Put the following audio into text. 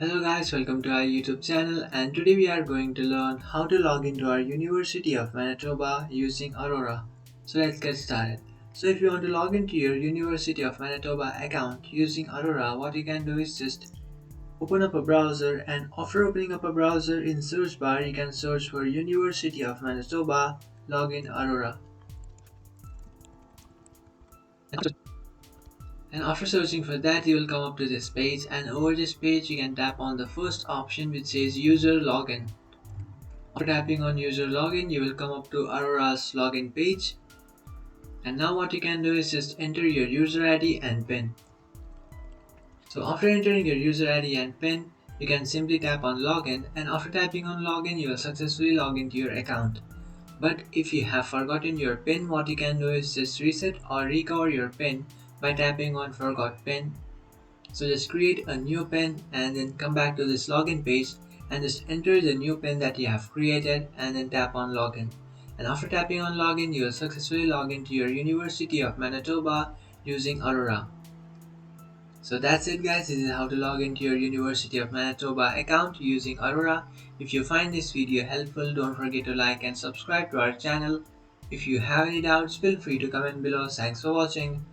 Hello guys, welcome to our YouTube channel, and today we are going to learn how to log into our University of Manitoba using Aurora. So let's get started. So if you want to log into your University of Manitoba account using Aurora, what you can do is just open up a browser, and after opening up a browser in search bar you can search for University of Manitoba login Aurora. And after searching for that, you will come up to this page, and over this page you can tap on the first option which says user login. After tapping on user login, you will come up to Aurora's login page. And now what you can do is just enter your user ID and PIN. So after entering your user ID and PIN, you can simply tap on login, and after tapping on login, you will successfully log into your account. But if you have forgotten your PIN, what you can do is just reset or recover your PIN by tapping on forgot PIN. So just create a new PIN and then come back to this login page and just enter the new PIN that you have created and then tap on login. And after tapping on login, you will successfully log into your University of Manitoba using Aurora. So that's it guys, this is how to log into your University of Manitoba account using Aurora. If you find this video helpful, don't forget to like and subscribe to our channel. If you have any doubts, feel free to comment below. Thanks for watching.